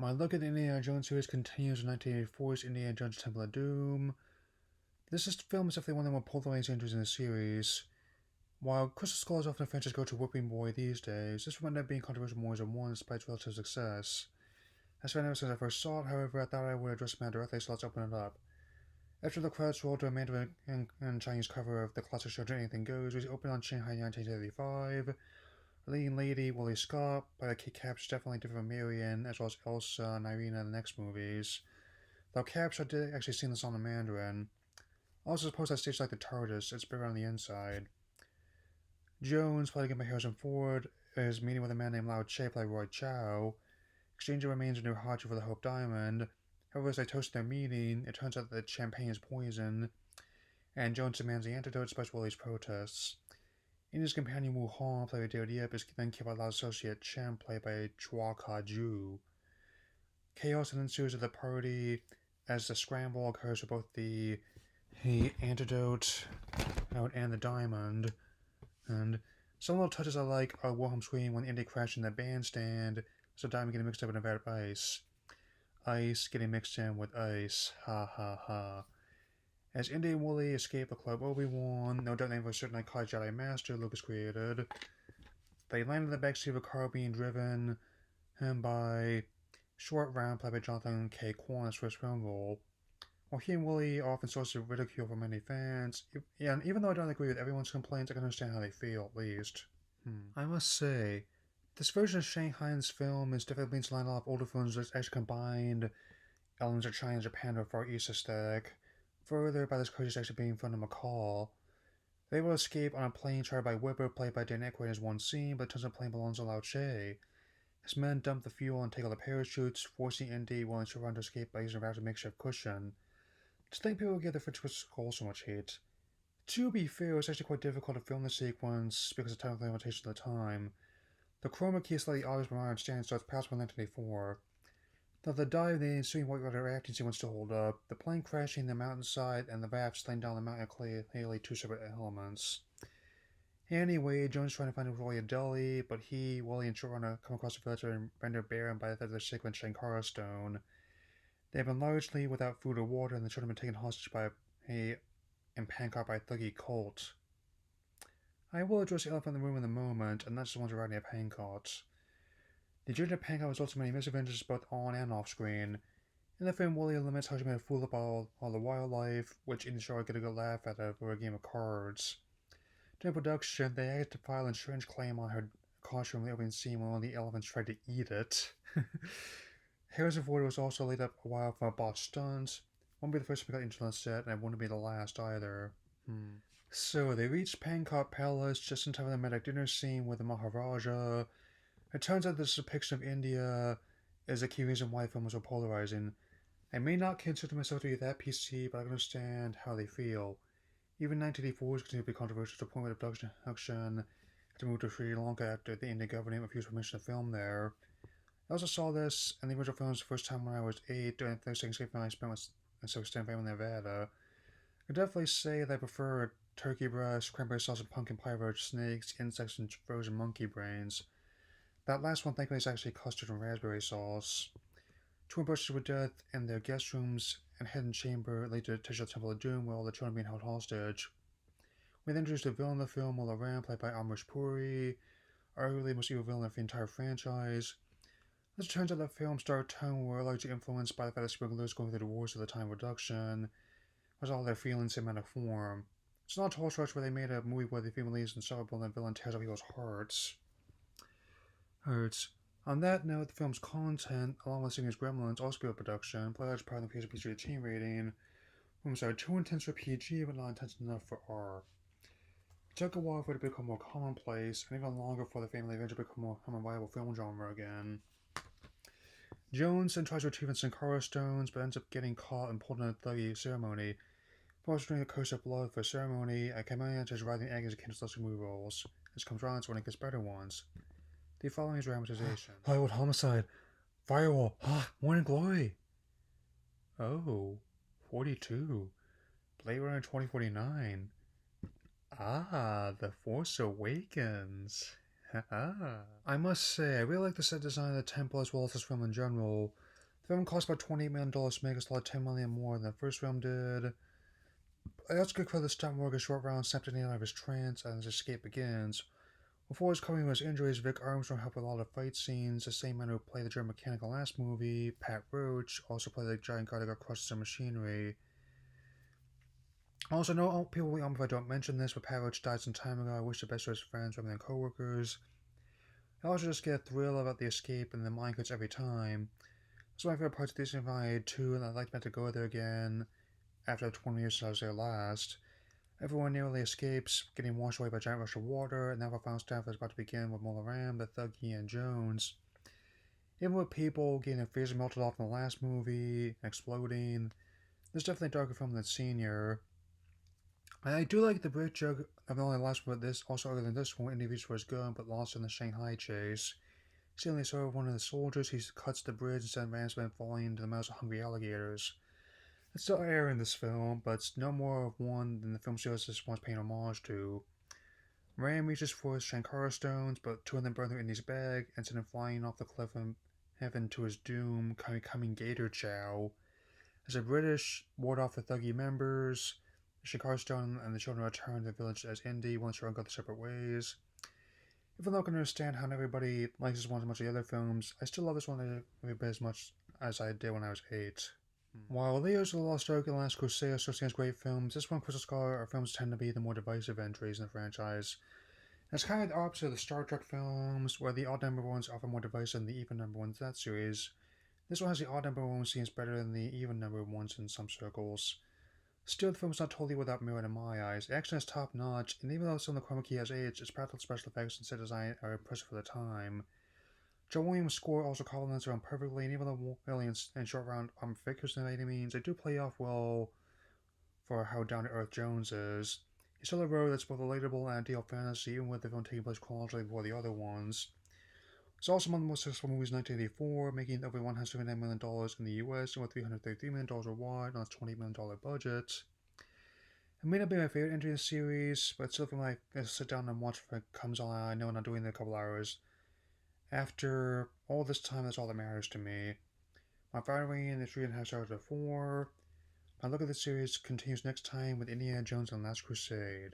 My look at the Indiana Jones series continues in 1984's Indiana Jones Temple of Doom. Film is definitely one of the more polarizing entries in the series. While Crystal Skull is often a franchise go-to whooping boy these days, this one ended up being controversial more than once despite its relative success. As fan ever since I first saw it, however, I thought I would address the matter directly, so let's open it up. After the credits rolled to a Mandarin and Chinese cover of the classic show Anything Goes, which opened on Shanghai in 1985. Leading lady, Willie Scott, by the kid Caps definitely different from Marion, as well as Elsa and Irina in the next movies. Though Caps I did actually see this on the Mandarin. Also suppose that stage like the TARDIS, it's bigger on the inside. Jones, played again by Harrison Ford, is meeting with a man named Lao Che, played by Roy Chow. Exchanging remains a new Hachi for the Hope Diamond. However, as they toast their meeting, it turns out that the champagne is poison, and Jones demands the antidote despite Willie's protests. India's companion Wu Hong, played by David Yip, is then killed by Lao's associate Chen, played by Chua Ka-ju. Chaos then ensues at the party as the scramble occurs for both the antidote and the diamond. And some little touches I like are Wilhelm screaming when Indy crashed in the bandstand, so diamond getting mixed up in a vat of ice. Ice getting mixed in with ice. Ha ha ha. As Indy and Wooly escape the club Obi-Wan, no doubt named for a certain iconic Jedi Master Lucas created, they land in the backseat of a car being driven by Short Round, played by Jonathan K. Kwan, his first film role. While he and Wooly are often sources of ridicule from many fans, and even though I don't agree with everyone's complaints, I can understand how they feel, at least. I must say, this version of Shanghai's film is definitely being a lot of older films that actually combined elements of China and Japan to a Far East aesthetic. Further, by this coach actually being from the McCall. They will escape on a plane chartered by Whipper, played by Dan Aykroyd in one scene, but turns out the plane belongs to Lao Che. His men dump the fuel and take all the parachutes, forcing Indy while Sharon to escape by using a rapid makeshift cushion. To think people would give the French Skull so much hate. To be fair, it was actually quite difficult to film the sequence because of technical limitations at the time. The chroma key is slightly obvious from my understanding, so it's passable in 1984. Though the dive and the ensuing whitewater rafting sequence still hold up, the plane crashing the mountainside and the raft slaying down the mountain are clearly two separate elements. Anyway, Jones is trying to find a Royal Delhi, but he, Wally, and Shortrunner come across a village and rendered barren by the theft of the sacred Shankara stone. They have been largely without food or water, and the children have been taken hostage by and Pancart by a thuggy cult. I will address the elephant in the room in a moment, and that's the ones riding a Pancart. The journey of Pancart results in many misadventures both on and off screen. In the film, Wally laments how she made a fool of all the wildlife, which in the show I get a good laugh at over a game of cards. During production, they had to file an insurance claim on her costume in the opening scene when one of the elephants tried to eat it. Harrison Ford was also laid up a while for a botched stunt. Won't be the first to got into the set, and it wouldn't be the last either. So they reached Pancart Palace just in time for the medic dinner scene with the Maharaja. It turns out this depiction of India is a key reason why the film was so polarizing. I may not consider myself to be that PC, but I can understand how they feel. Even 1984 was continued to be controversial to the point where the production had to move to Sri Lanka after the Indian government refused permission to film there. I also saw this in the original films the first time when I was 8 during the Thanksgiving I spent with a Southern family in Nevada. I could definitely say that I prefer turkey breast, cranberry sauce, and pumpkin pie over snakes, insects, and frozen monkey brains. That last one, thankfully, is actually custard and raspberry sauce. Two were butchered to death in their guest rooms and hidden chamber lead to the Tetra Temple of Doom, where all the children are being held hostage. We then introduced the villain of the film, Mullah Ram, played by Amrish Puri, arguably the most evil villain of the entire franchise. As it turns out, the film's dark tone were largely influenced by the fact that smugglers going through the wars at the time of reduction was all their feelings in manner form. It's not a total stretch where they made a movie where the female leads and sorrowful and the villain tears out people's hearts. On that note, the film's content, along with Singer's Gremlins, also be a production, played a large part of the PG-13 rating. Films are too intense for PG, but not intense enough for R. It took a while for it to become more commonplace, and even longer for the family eventually become a viable film genre again. Jones then tries to retrieve the Sankara stones, but ends up getting caught and pulled in a thuggy ceremony. Forced to drink a curse of blood for a ceremony, a chameleon is riding eggs against those removals. This comes around when it gets better ones. The following is dramatization. Hollywood homicide. Firewall. Morning glory. Oh, 42. Blade Runner 2049. The Force Awakens. I must say, I really like the set design of the temple as well as this film in general. The film cost about $28 million to make, us a lot $10 million more than the first film did. I also could credit the stunt work as Short Round snapped in out of his trance and his escape begins. Before his recovering from his injuries, Vic Armstrong helped with a lot of fight scenes. The same man who played the German mechanic in the last movie, Pat Roach, also played the giant guy that got crushed in machinery. Also, no people will be on if I don't mention this, but Pat Roach died some time ago. I wish the best to his friends rather than co-workers. I also just get a thrill about the escape and the mind cuts every time. That's my favorite parts of Disney Invited too, and I'd like to go there again after 20 years since I was there last. Everyone nearly escapes, getting washed away by a giant rush of water, and now the final staff is about to begin with Mola Ram, the Thuggy, and Jones. Even with people getting their faces melted off in the last movie, and exploding, this is definitely a darker film than Senior. And I do like the bridge joke of not only last but this, also other than this one, Indy was good but lost in the Shanghai chase. Stealing sort of one of the soldiers, he cuts the bridge instead of Ramsman falling into the mouths of hungry alligators. It's still air in this film, but it's no more of one than the film series just wants paying homage to. Ram reaches for his Shankara stones, but two of them burn through Indy's bag and send him flying off the cliff and heaven to his doom, coming Gator Chow. As the British ward off the Thuggy members, the Shankara stone and the children return to the village as Indy once they're go their separate ways. Even though I can understand how not everybody likes this one as much as the other films, I still love this one every bit as much as I did when I was 8. While Leo's The Lost Ark and Last Crusade still stands great films, this one Crystal Skull are films tend to be the more divisive entries in the franchise. And it's kind of the opposite of the Star Trek films, where the odd number ones are often more divisive than the even number ones in that series. This one has the odd number one scenes better than the even number ones in some circles. Still, the film is not totally without merit in my eyes. The action is top notch, and even though some of the chroma key has aged, its practical special effects and set design are impressive for the time. John Williams' score also complements around perfectly, and even though Williams and Short Round aren't figures by any means, they do play off well for how down to earth Jones is. He's still a hero that's both relatable and ideal fantasy, even with the film taking place chronologically before the other ones. It's also one of the most successful movies in 1984, making over $179 million in the US and with $333 million worldwide on its $20 million budget. It may not be my favorite entry in the series, but it's still something I sit down and watch if it comes on. I know I'm not doing it in a couple hours. After all this time, that's all that matters to me. My final rating is 3.5 stars out of 4. My look at the series continues next time with Indiana Jones and the Last Crusade.